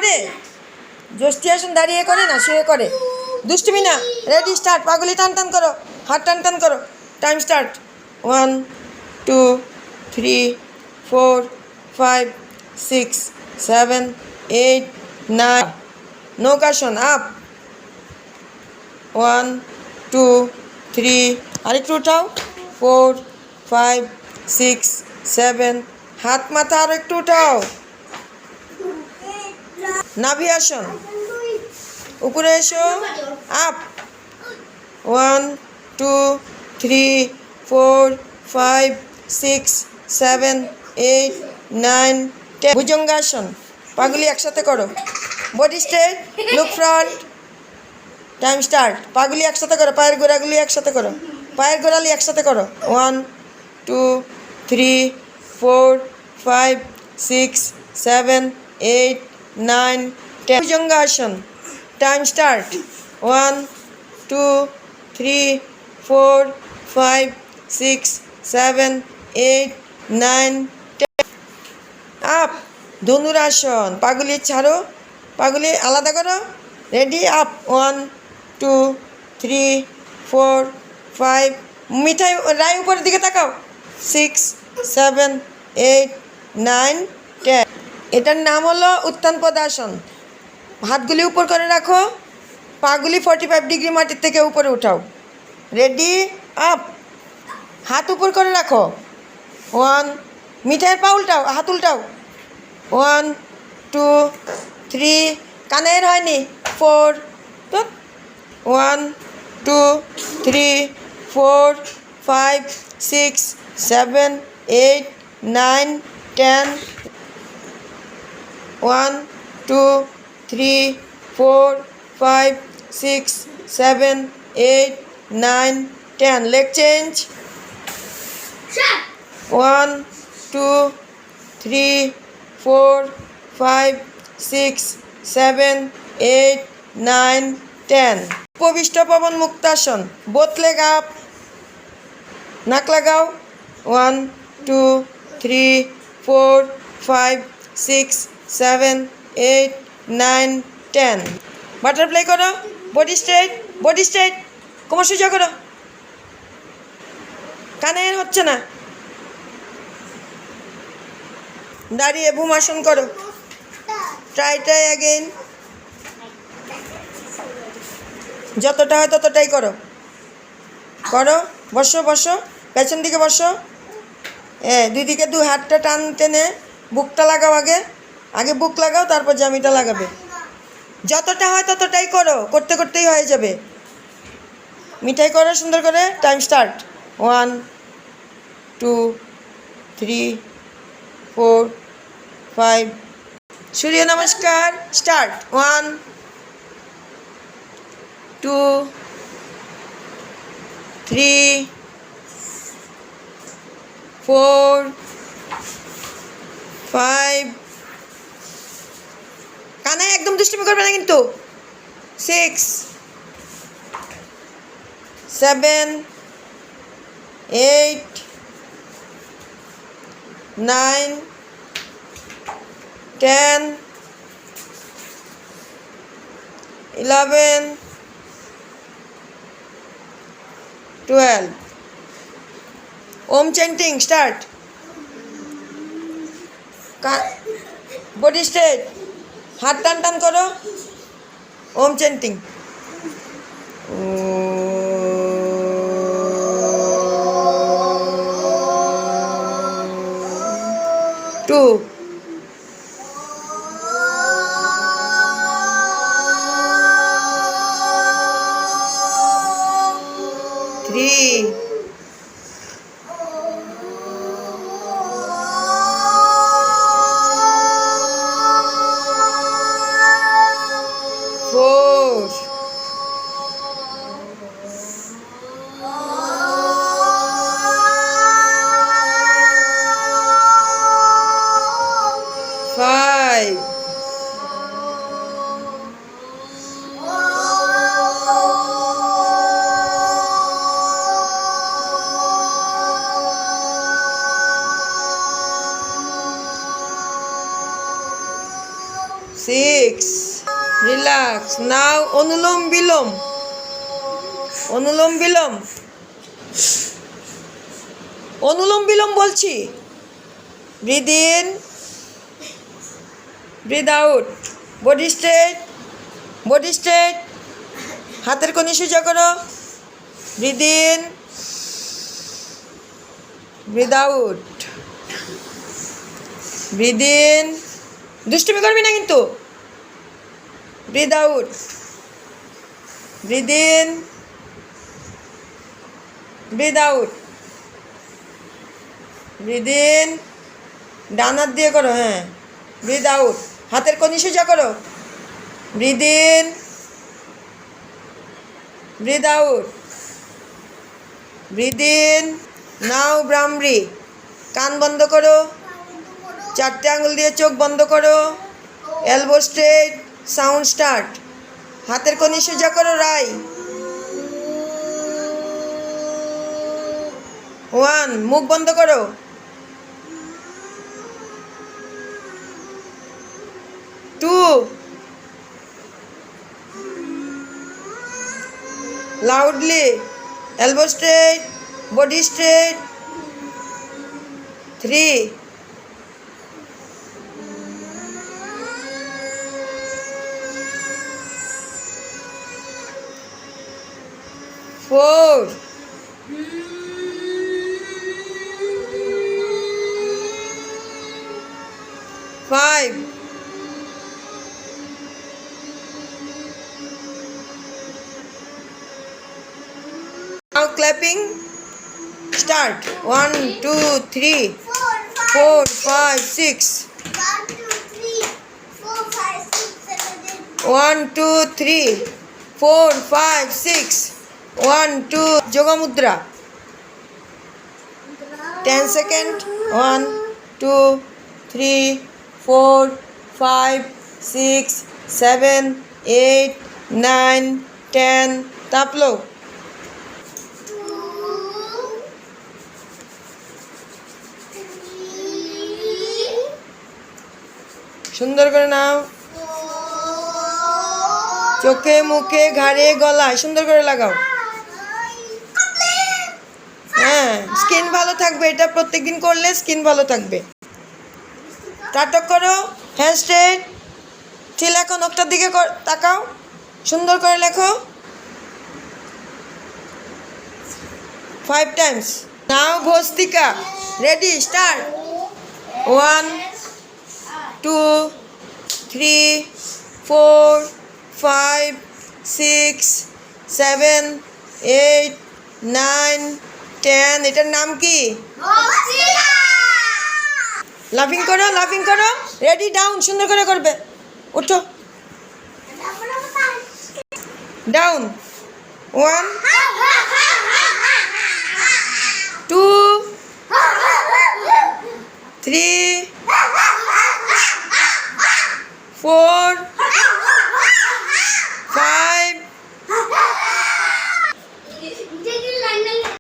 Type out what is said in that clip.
করে, জ্যোষ্ঠী আসন দাঁড়িয়ে করে না, শুয়ে করে। দুষ্টুমি না। Ready, start. পাগুলি টান টান করো, হাত টান টান করো। Time start. 1 2 3 4 5 6 7 8 9। নৌকাসন, আপ। 1 2 3, আরেকটু উঠাও। 4 5 6 7। হাত মাথা আরো একটু উঠাও। নাভি আসন, উপরে এসো, আপ। 1 2 3 4 5 6 7 8 9 10। ভুজঙ্গাসন, পাগুলি একসাথে করো। Body straight, look front. Time start. পাগুলি একসাথে করো, পায়ের গোড়াগুলি একসাথে করো, পায়ের গোড়ালি একসাথে করো। 1 2 3 4 5 6 7 8 9 10। ভুজঙ্গাসন। Time start. 1 2 3 4 5 6 7 8 9 10। আপ। ধনুরাসন, পাগুলি ছাড়ো, পাগুলি আলাদা করো। Ready, up. 1 2 3 4 5। মিঠাই রায় উপরের দিকে তাকাও। 6 7 8 9 10। এটার নাম হলো উত্থান পদাসন। হাতগুলি উপর করে রাখো, পাগুলি 45 ডিগ্রি মাটির থেকে উপরে উঠাও। Ready, up. হাত উপর করে রাখো। 1। মিঠাইয়ের পা উল্টাও, হাত উল্টাও। 1 2 3। কানের হয়নি। 4। 1 2 3 4 5 6 7 8 9 10। 1 2 3 4 5 6 7 8 9 10। Leg change. 1 2 3 4 5 6 7 8 9 10। উপবিষ্ট পবন মুক্তাসন, বোথ লেগ আপ, নাক লাগাও। 1 2 3 4 5 6 7 8 9 10। বাটারফ্লাই করো, বডি স্ট্রেট, বডি স্ট্রেট। কোমর সোজা করো, কানের হচ্ছে না। দাঁড়িয়ে ভূমাসন করো। Try again. যতটা হয় ততটাই করো, করো। বসো বসো, পেছন দিকে বসো। দুই দিকে দু হাতটা টান টেনে বুকটা লাগাও। আগে আগে বুক লাগাও, তারপর জামিটা লাগাবে। যতটা হয় ততটাই করো, করতে করতেই হয়ে যাবে। মিঠাই করো সুন্দর করে। Time start. 1 2 3 4 5। সূর্য নমস্কার, স্টার্ট। 1 2 3 4 5। কানে একদম দুষ্টুমি করবে না কিন্তু। 6 7 8 9 10 11 12। Om chanting start. Body straight, হাত টান টান করো। Om chanting. 2 3 4 5 6 six, relax. Now Anulom Vilom, Anulom Vilom, Anulom Vilom বলছি। Breathe in, breathe out. Body straight, body straight. হাতের কনি সোজা করো। Breathe in, breathe out, breathe in. দুষ্টুমি করবি না কিন্তু। Breathe out, breathe in, breathe out, breathe in. ডান হাত দিয়ে করো, হ্যাঁ। ব্রিদ আউট, হাতের কনি সোজা করো। Breathe in, breathe out, breathe in. Now Brahmi. কান বন্ধ করো, চারটে আঙুল দিয়ে চোখ বন্ধ করো। Elbow straight, sound start. হাতের কনি সোজা করো, রাই। 1, মুখ বন্ধ করো। 2, loudly, elbow straight, body straight. 3, 4, 5, 6. Now clapping. Start. 1, 2, 3, 4, 5, 6. 1, 2, 3, 4, 5, 6. 1, 2. Yoga mudra. 10 seconds. 1, 2, 3, 4, 5, 6, 7, 8, 9, 10. Taplo. সুন্দর করে নাও। চোখে, মুখে, ঘাড়ে, গলায় সুন্দর করে লাগাও। হ্যাঁ, স্কিন ভালো থাকবে। এটা প্রত্যেকদিন করলে স্কিন ভালো থাকবে। টাটক করো, হ্যান্ড স্ট্রেট। ঠিক লেখো, নখটার দিকে তাকাও। সুন্দর করে লেখো। 5 times. Now Bhastrika. Ready, start. 1, 2, 3, 4, 5, 6, 7, 8, 9, 10. এটার নাম কি? লাফিং করো, লাফিং করো। Ready, down. সুন্দর করে করবে। উঠো, ডাউন। 1, 2, 3,